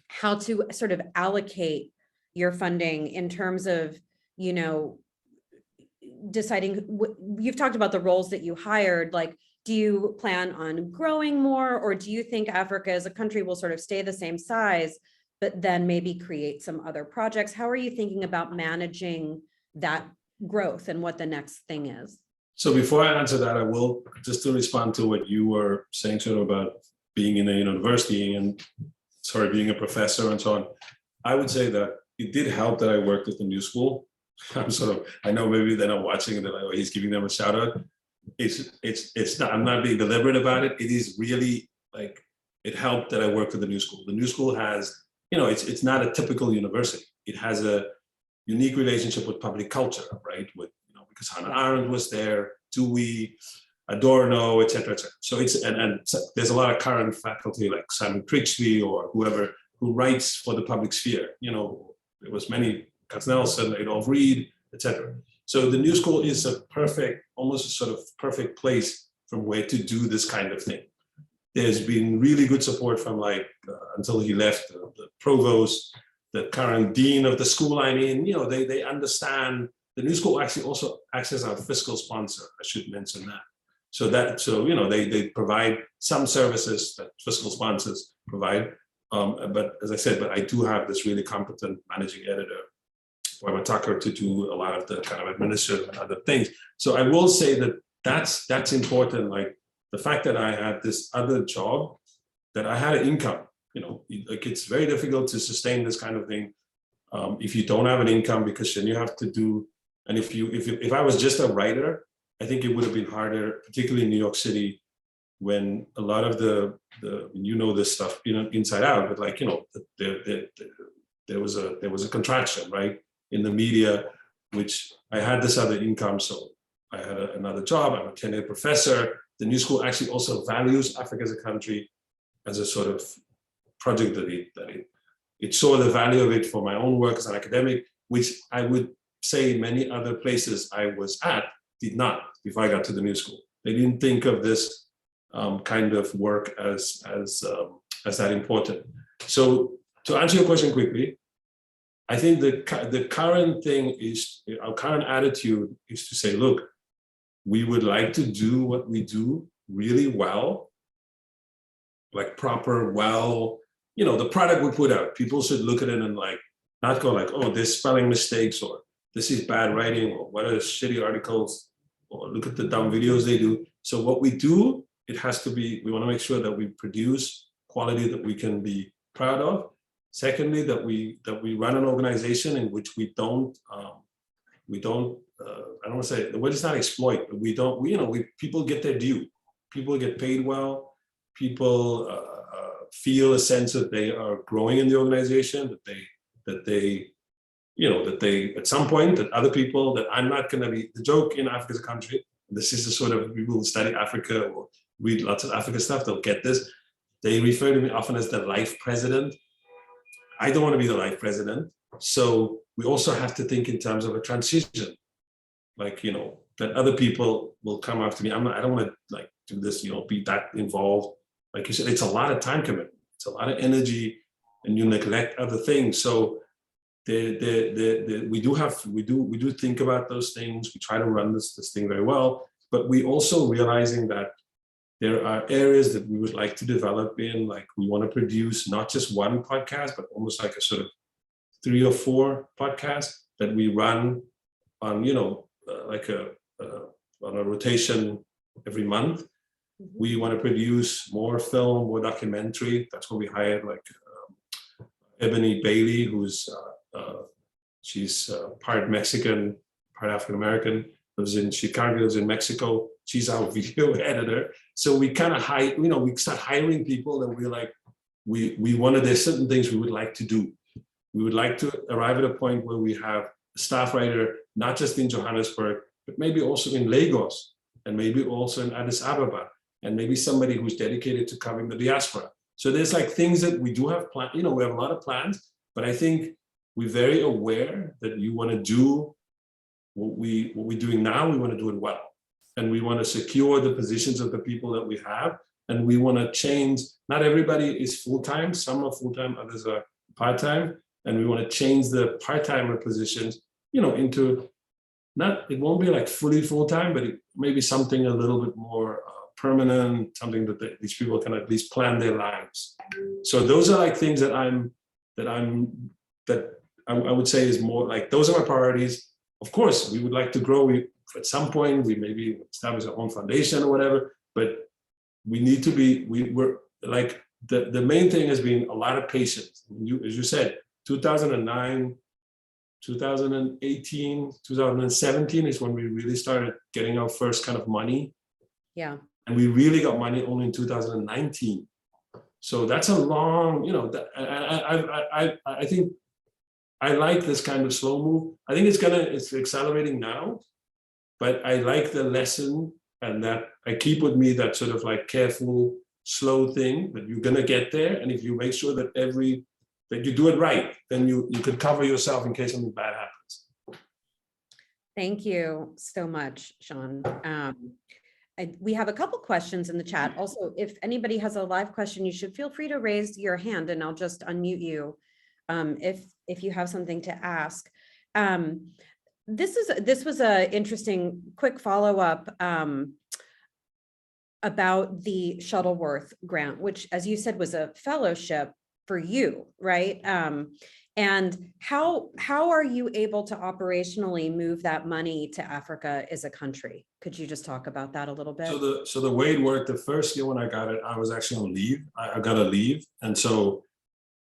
how to sort of allocate your funding in terms of, you know, deciding, you've talked about the roles that you hired, like, do you plan on growing more, or do you think Africa as a country will sort of stay the same size, but then maybe create some other projects? How are you thinking about managing that growth and what the next thing is? So before I answer that, I will just to respond to what you were saying sort of about being in a university and being a professor and so on. I would say that it did help that I worked at the New School. I know maybe they're not watching and they're like, oh, he's giving them a shout out. It's not, I'm not being deliberate about it. It is really like, it helped that I worked at the New School. The New School has, you know, it's not a typical university. It has a unique relationship with public culture, right? With, you know, because Hannah Arendt was there, Dewey, Adorno, et cetera, et cetera. So it's, and there's a lot of current faculty like Simon Critchley or whoever who writes for the public sphere. You know, there was many, Katznelson, Adolph Reed, et cetera. So the New School is a perfect, almost a sort of perfect place from where to do this kind of thing. There's been really good support from until he left, the provost, the current dean of the school. I mean, you know, they understand. The New School actually also acts as our fiscal sponsor. I should mention that. So you know, they provide some services that fiscal sponsors provide. But as I said, but I do have this really competent managing editor, Boima Tucker, to do a lot of the kind of administrative and other things. So I will say that that's important. Like the fact that I had this other job, that I had an income. You know, like it's very difficult to sustain this kind of thing if you don't have an income, because then you have to do. And if I was just a writer, I think it would have been harder, particularly in New York City, when a lot of the you know this stuff, you know, inside out. But like, you know, there was a contraction, right, in the media, which I had this other income, so I had another job. I'm a tenured professor. The New School actually also values Africa as a country as a sort of project that it saw the value of it for my own work as an academic, which I would say many other places I was at did not before I got to the New School. They didn't think of this kind of work as that important. So to answer your question quickly, I think the current thing is, our current attitude is to say, look, we would like to do what we do really well, like proper, well, you know, the product we put out, people should look at it and like, not go like, oh, there's spelling mistakes, or this is bad writing, or what are shitty articles, or look at the dumb videos they do. So what we do, it has to be, we want to make sure that we produce quality that we can be proud of. Secondly, that we run an organization in which we don't, I don't want to say, the word is not exploit, but people get their due. People get paid well. People feel a sense that they are growing in the organization, that they at some point, that other people, that I'm not going to be, the joke in Africa as a country, this is the sort of people who study Africa or read lots of Africa stuff, they'll get this. They refer to me often as the life president. I don't want to be the life president. So we also have to think in terms of a transition, like, you know, that other people will come after me. I don't want to like do this, you know, be that involved. Like you said, it's a lot of time commitment. It's a lot of energy, and you neglect other things. So we do think about those things. We try to run this thing very well, but we also realizing that there are areas that we would like to develop in, like we want to produce not just one podcast, but almost like a sort of 3 or 4 podcasts that we run on, on a rotation every month. We want to produce more film, more documentary. That's why we hired like Ebony Bailey, who's she's part Mexican, part African American, lives in Chicago, lives in Mexico. She's our video editor. So we kind of we start hiring people that we're like, we wanted, there's certain things we would like to do. We would like to arrive at a point where we have a staff writer, not just in Johannesburg, but maybe also in Lagos, and maybe also in Addis Ababa, and maybe somebody who's dedicated to covering the diaspora. So there's like things that we do have planned, we have a lot of plans, but I think we're very aware that you want to do what we're doing now, we want to do it well. And we want to secure the positions of the people that we have. And we want to change, not everybody is full-time, some are full-time, others are part-time. And we want to change the part-timer positions, into it won't be like fully full-time, but it may be something a little bit more permanent, something that these people can at least plan their lives. So those are like things that I would say is more like, those are my priorities. Of course, we would like to grow. At some point, we maybe establish our own foundation or whatever, but we need to be, we're like, the main thing has been a lot of patience. As you said, 2009, 2018, 2017 is when we really started getting our first kind of money. Yeah. And we really got money only in 2019. So that's a long, I think I like this kind of slow move. I think it's accelerating now, but I like the lesson, and that I keep with me that sort of like careful, slow thing that you're gonna get there. And if you make sure that that you do it right, then you could cover yourself in case something bad happens. Thank you so much, Sean. We have a couple questions in the chat. Also, if anybody has a live question, you should feel free to raise your hand and I'll just unmute you if you have something to ask. This was a interesting quick follow-up about the Shuttleworth Grant, which, as you said, was a fellowship for you, right? And how are you able to operationally move that money to Africa as a country? Could you just talk about that a little bit? So the way it worked, the first year when I got it, I was actually on leave. I got a leave, and so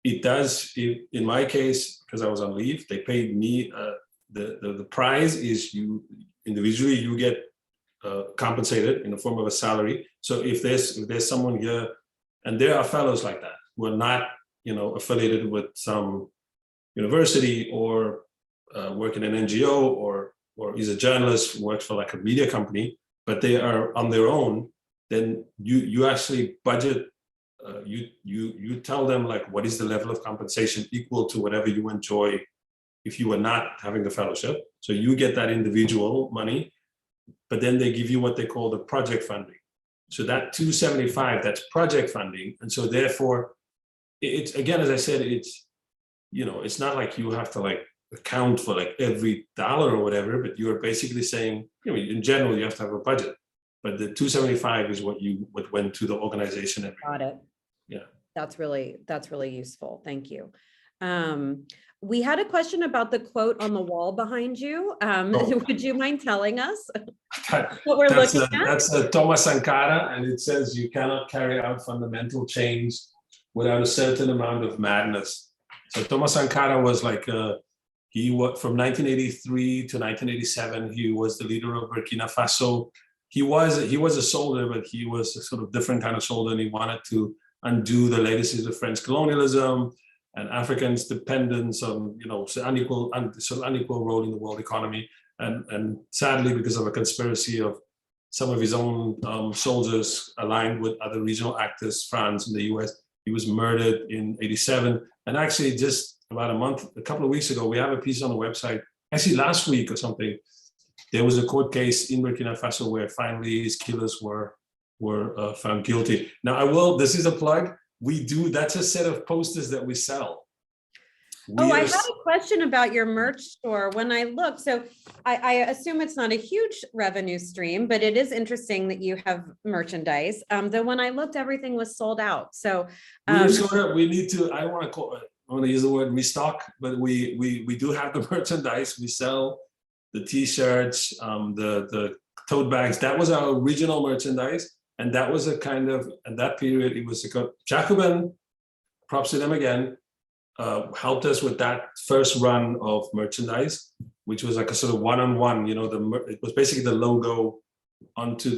in my case, because I was on leave, they paid me. The prize is you individually, you get compensated in the form of a salary. So if there's someone here, and there are fellows like that who are not affiliated with some university or work in an NGO or is a journalist who works for like a media company, but they are on their own, then you actually budget. You tell them like what is the level of compensation equal to whatever you enjoy if you were not having the fellowship. So you get that individual money, but then they give you what they call the project funding. So that 275, that's project funding. And so therefore, it's, again, as I said, it's not like you have to like account for like every dollar or whatever, but you're basically saying, in general, you have to have a budget. But the 275 is what went to the organization. Got it. Yeah. That's really useful. Thank you. We had a question about the quote on the wall behind you. Would you mind telling us what we're looking at? That's Thomas Sankara, and it says you cannot carry out fundamental change without a certain amount of madness. So Thomas Sankara was like, he was from 1983 to 1987, he was the leader of Burkina Faso. He was a soldier, but he was a sort of different kind of soldier, and he wanted to undo the legacies of French colonialism and Africans' dependence on, unequal role in the world economy. And sadly, because of a conspiracy of some of his own soldiers aligned with other regional actors, France and the US, he was murdered in '87. And actually just about a couple of weeks ago, we have a piece on the website, actually last week or something, there was a court case in Burkina Faso where finally his killers were found guilty. Now this is a plug, that's a set of posters that we sell. Oh, I had a question about your merch store. When I look, so I assume it's not a huge revenue stream, but it is interesting that you have merchandise. Though when I looked, everything was sold out. So we need to, I want to use the word restock, but we do have the merchandise. We sell the t-shirts, the tote bags. That was our original merchandise. And that was a kind of, at that period, it was a Jacobin, props to them again, helped us with that first run of merchandise, which was like a sort of one-on-one, it was basically the logo onto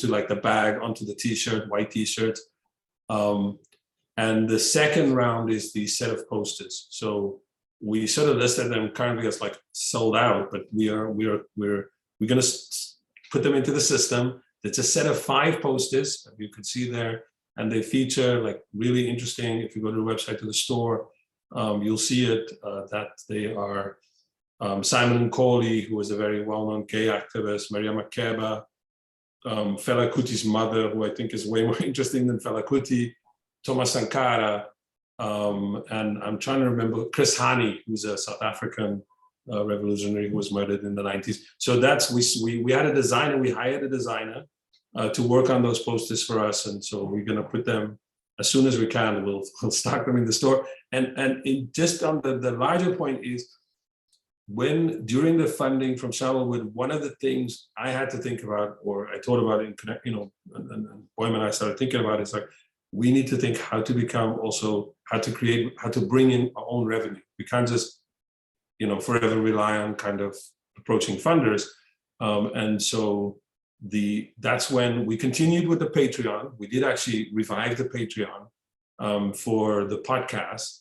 like the bag, onto the t-shirt, white t-shirt. And the second round is the set of posters. So we sort of listed them currently as like sold out, but we're going to put them into the system. It's a set of 5 posters that you can see there, and they feature like really interesting. If you go to the website, to the store, you'll see it, that they are Simon Coley, who was a very well-known gay activist, Maria Makeba, Fela Kuti's mother, who I think is way more interesting than Fela Kuti, Thomas Sankara, and I'm trying to remember Chris Hani, who's a South African revolutionary who was murdered in the 90s. So that's, we had a designer, we hired a designer to work on those posters for us. And so we're gonna put them as soon as we can, we'll stock them in the store. And just on the larger point is, during the funding from Shuttleworth, one of the things I had to think about, or I thought about it and Boehm and I started thinking about it, is like, we need to think how to become also, how to bring in our own revenue. We can't just, forever rely on kind of approaching funders. And so that's when we continued with the Patreon. We did actually revive the Patreon for the podcast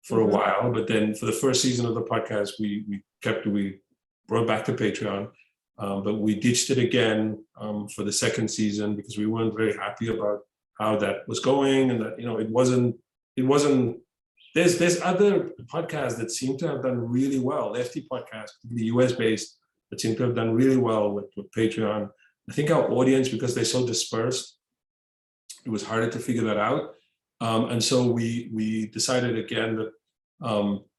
for a while, but then for the first season of the podcast, we brought back the Patreon, but we ditched it again for the second season because we weren't very happy about how that was going, and that it wasn't. There's other podcasts that seem to have done really well, FT podcasts, the US based, that seem to have done really well with Patreon. I think our audience, because they're so dispersed, it was harder to figure that out. And so we decided again that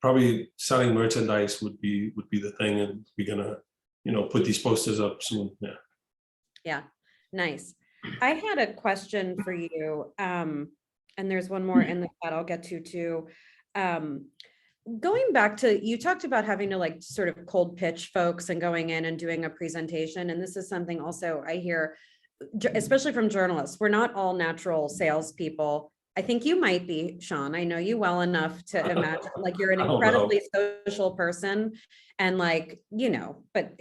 probably selling merchandise would be the thing, and we're gonna put these posters up soon. Yeah, nice. I had a question for you, and there's one more in the chat I'll get to too. Going back to, you talked about having to like sort of cold pitch folks and going in and doing a presentation, and this is something also I hear, especially from journalists. We're not all natural salespeople. I think you might be, Sean. I know you well enough to imagine, like, you're an incredibly social person, and like, but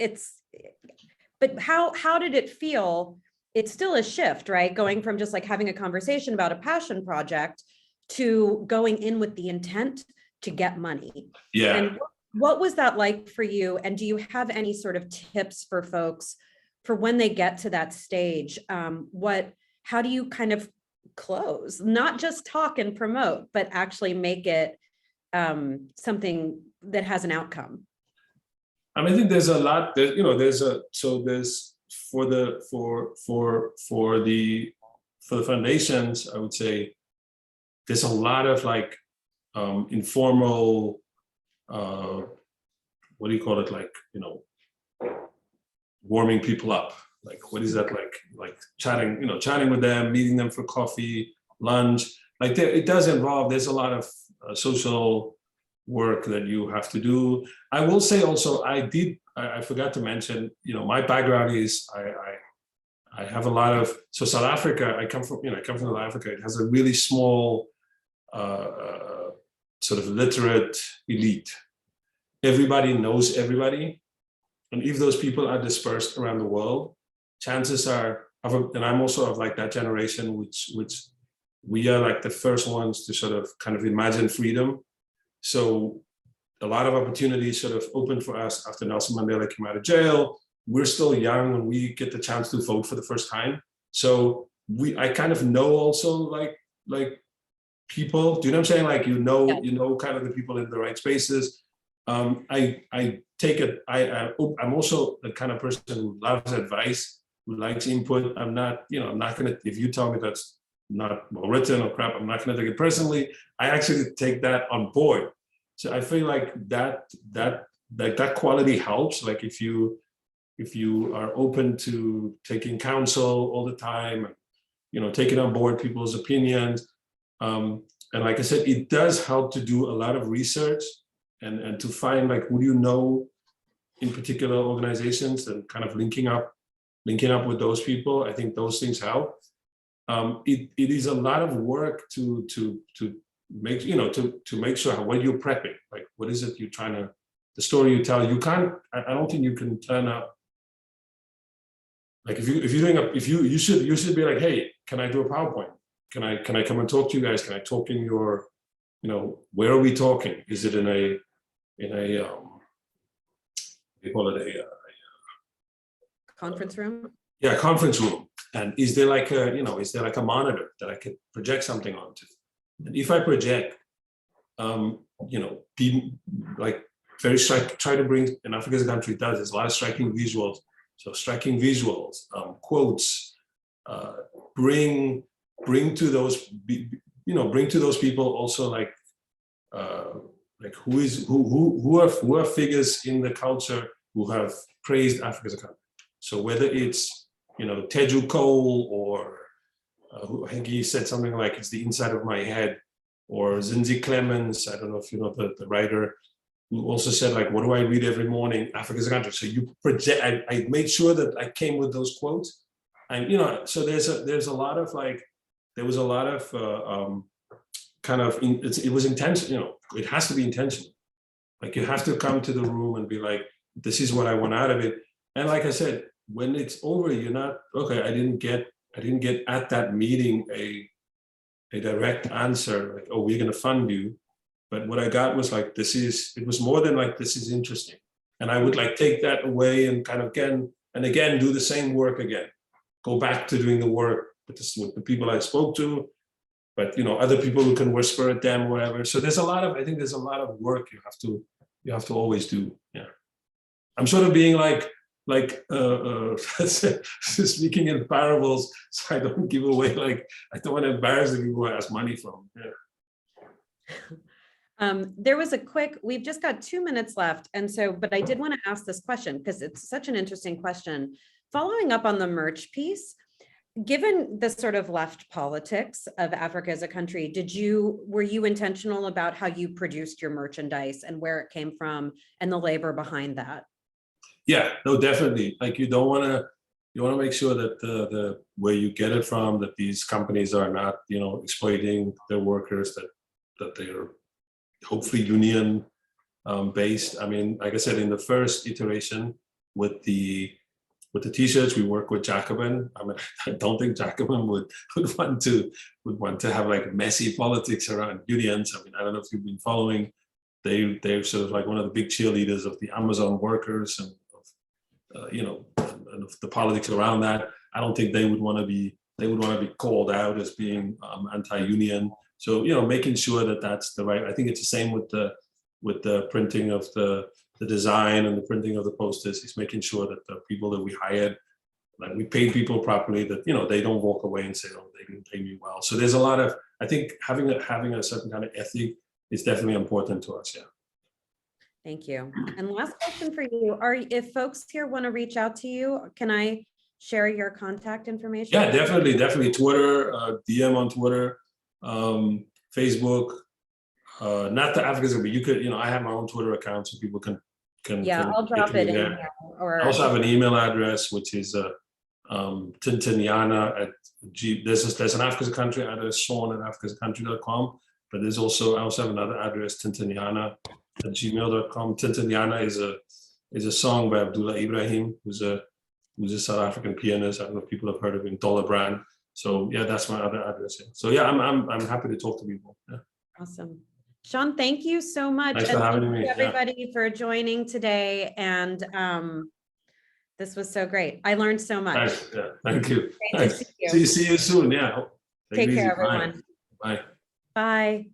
how did it feel? It's still a shift, right? Going from just like having a conversation about a passion project to going in with the intent to get money. Yeah. And what was that like for you? And do you have any sort of tips for folks for when they get to that stage? How do you kind of close, not just talk and promote, but actually make it something that has an outcome? I mean, I think there's a lot. For the foundations, I would say there's a lot of like informal, what do you call it? Like, warming people up. Like, what is that like? Like chatting with them, meeting them for coffee, lunch. Like it does involve, there's a lot of social work that you have to do. I will say also, I forgot to mention, my background is I have a lot of, so South Africa, I come from South Africa. It has a really small sort of literate elite. Everybody knows everybody. And if those people are dispersed around the world, chances are, and I'm also of like that generation, which we are like the first ones to sort of kind of imagine freedom. So a lot of opportunities sort of opened for us after Nelson Mandela came out of jail. We're still young when we get the chance to vote for the first time. So I kind of know also like people, do you know what I'm saying? Like, kind of the people in the right spaces. I take it, I'm also the kind of person who loves advice, who likes input. I'm not gonna, if you tell me that's not well written or crap, I'm not gonna take it personally. I actually take that on board. So I feel like that quality helps. Like if you are open to taking counsel all the time, taking on board people's opinions. And like I said, it does help to do a lot of research and to find like who do you know in particular organizations and kind of linking up with those people. I think those things help. It is a lot of work to make, to make sure what you're prepping, like what is it you're trying to, the story you tell. You can't, I don't think you can turn up. Like if you're doing you should be like, hey, can I do a PowerPoint? Can I come and talk to you guys? Can I talk in your, where are we talking? Is it in a they call it a Conference room? Yeah, conference room. And is there like a, is there like a monitor that I could project something onto? And if I project, be like very try to bring, in Africa as a country does, there's a lot of striking visuals. So striking visuals, quotes, bring to those, bring to those people also like who are figures in the culture who have praised Africa as a country. So whether it's, Teju Cole or I think he said something like it's the inside of my head, or Zinzi Clemens, I don't know if you know the writer, who also said like, what do I read every morning? Africa as a country. So you project, I made sure that I came with those quotes. And, so there was a lot of it was intentional, it has to be intentional. Like you have to come to the room and be like, this is what I want out of it. And like I said, when it's over, you're not, okay, I didn't get at that meeting a direct answer, like, oh, we're gonna fund you. But what I got was like, it was more than like, this is interesting. And I would like take that away and kind of again, do the same work again. Go back to doing the work with the people I spoke to, but other people who can whisper at them or whatever. So I think there's a lot of work you have to always do. Yeah. I'm sort of being like speaking in parables, so I don't give away, like, I don't want to embarrass the people I ask money from. Yeah. There was we've just got 2 minutes left. And so, but I did want to ask this question because it's such an interesting question. Following up on the merch piece, given the sort of left politics of Africa as a country, were you intentional about how you produced your merchandise and where it came from and the labor behind that? Yeah, no, definitely. Like you want to make sure that the where you get it from, that these companies are not, exploiting their workers, that they are hopefully union based. I mean, like I said, in the first iteration with the t-shirts, we work with Jacobin. I mean, I don't think Jacobin would want to have like messy politics around unions. I mean, I don't know if you've been following. They're sort of like one of the big cheerleaders of the Amazon workers and of the politics around that. I don't think they would want to be called out as being anti-union. So making sure that that's the right. I think it's the same with the printing of the design and the printing of the posters. Is making sure that the people that we hired, like we paid people properly, that they don't walk away and say, oh, they didn't pay me well. So there's a lot of, I think having a certain kind of ethic is definitely important to us. Yeah. Thank you. And last question for you, if folks here want to reach out to you, can I share your contact information? Yeah, definitely. Twitter, DM on Twitter, Facebook, not the Africans, but you could, I have my own Twitter account so people can I'll drop it in here. I also have an email address, which is Tintiniana there's an Africa as a country address, Sean@africasacountry.com, but I also have another address, Tintiniana@gmail.com. Tintiniana is a song by Abdullah Ibrahim, who's a South African pianist. I don't know if people have heard of him, Dollar Brand. So yeah, that's my other address. Yeah. So yeah, I'm happy to talk to people. Yeah. Awesome. Sean, thank you so much. Thanks for having me. Thank you everybody for joining today. And this was so great. I learned so much. Thanks. Yeah, thank you. See you soon. Yeah. Take care, everyone. Bye. Bye.